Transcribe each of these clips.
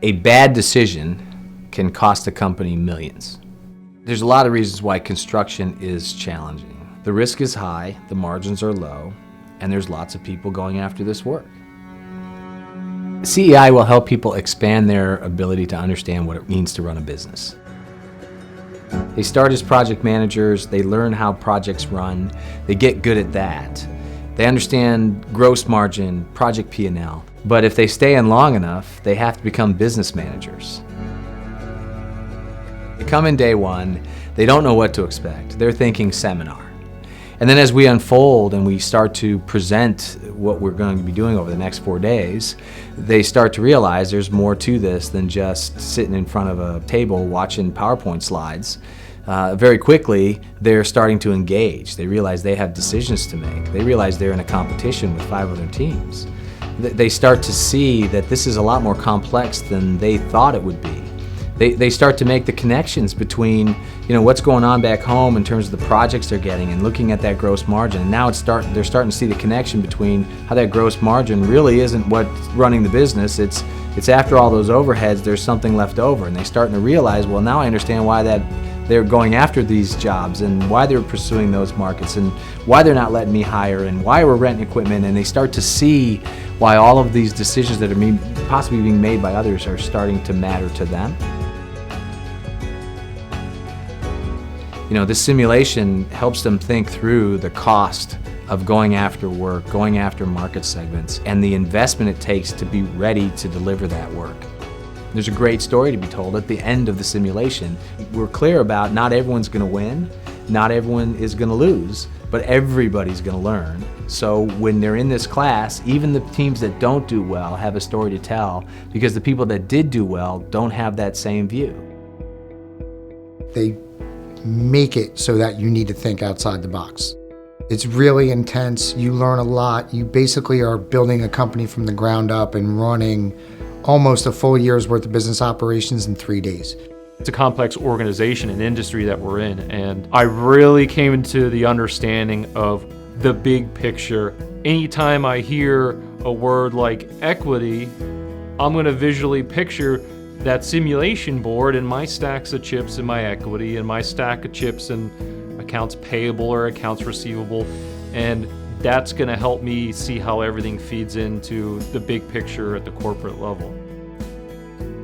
A bad decision can cost a company millions. There's a lot of reasons why construction is challenging. The risk is high, the margins are low, and there's lots of people going after this work. CEI will help people expand their ability to understand what it means to run a business. They start as project managers, they learn how projects run, they get good at that. They understand gross margin, project P&L, but if they stay in long enough, they have to become business managers. They come in day one, they don't know what to expect. They're thinking seminar. And then as we unfold and we start to present what we're going to be doing over the next 4 days, they start to realize there's more to this than just sitting in front of a table watching PowerPoint slides. Very quickly, they're starting to engage. They realize they have decisions to make. They realize they're in a competition with 5 other teams. They start to see that this is a lot more complex than they thought it would be. They start to make the connections between, what's going on back home in terms of the projects they're getting and looking at that gross margin. And now they're starting to see the connection between how that gross margin really isn't what's running the business. It's after all those overheads, there's something left over. And they're starting to realize, well, now I understand why they're going after these jobs and why they're pursuing those markets and why they're not letting me hire and why we're renting equipment. And they start to see why all of these decisions that are possibly being made by others are starting to matter to them. This simulation helps them think through the cost of going after work, going after market segments, and the investment it takes to be ready to deliver that work. There's a great story to be told at the end of the simulation. We're clear about not everyone's going to win, not everyone is going to lose, but everybody's going to learn. So when they're in this class, even the teams that don't do well have a story to tell because the people that did do well don't have that same view. They make it so that you need to think outside the box. It's really intense. You learn a lot. You basically are building a company from the ground up and running almost a full year's worth of business operations in 3 days. It's a complex organization and industry that we're in, and I really came into the understanding of the big picture. Anytime I hear a word like equity, I'm going to visually picture that simulation board and my stacks of chips and my equity and my stack of chips and accounts payable or accounts receivable, and that's going to help me see how everything feeds into the big picture at the corporate level.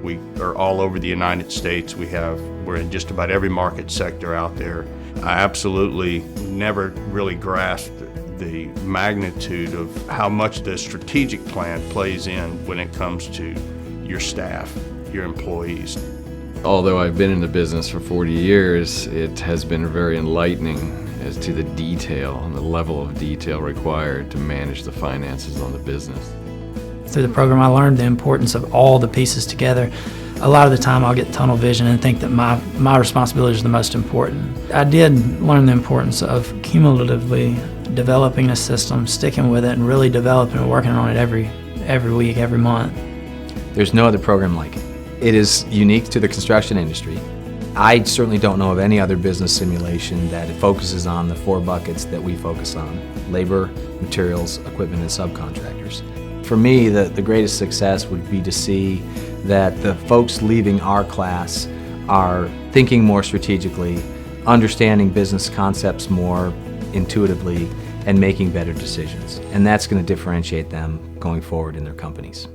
We are all over the United States. We're in just about every market sector out there. I absolutely never really grasped the magnitude of how much the strategic plan plays in when it comes to your staff, your employees. Although I've been in the business for 40 years, it has been very enlightening as to the detail and the level of detail required to manage the finances on the business. Through the program, I learned the importance of all the pieces together. A lot of the time I'll get tunnel vision and think that my responsibility is the most important. I did learn the importance of cumulatively developing a system, sticking with it, and really developing and working on it every week, every month. There's no other program like it. It is unique to the construction industry. I certainly don't know of any other business simulation that focuses on the 4 buckets that we focus on: labor, materials, equipment, and subcontractors. For me, the greatest success would be to see that the folks leaving our class are thinking more strategically, understanding business concepts more intuitively, and making better decisions. And that's going to differentiate them going forward in their companies.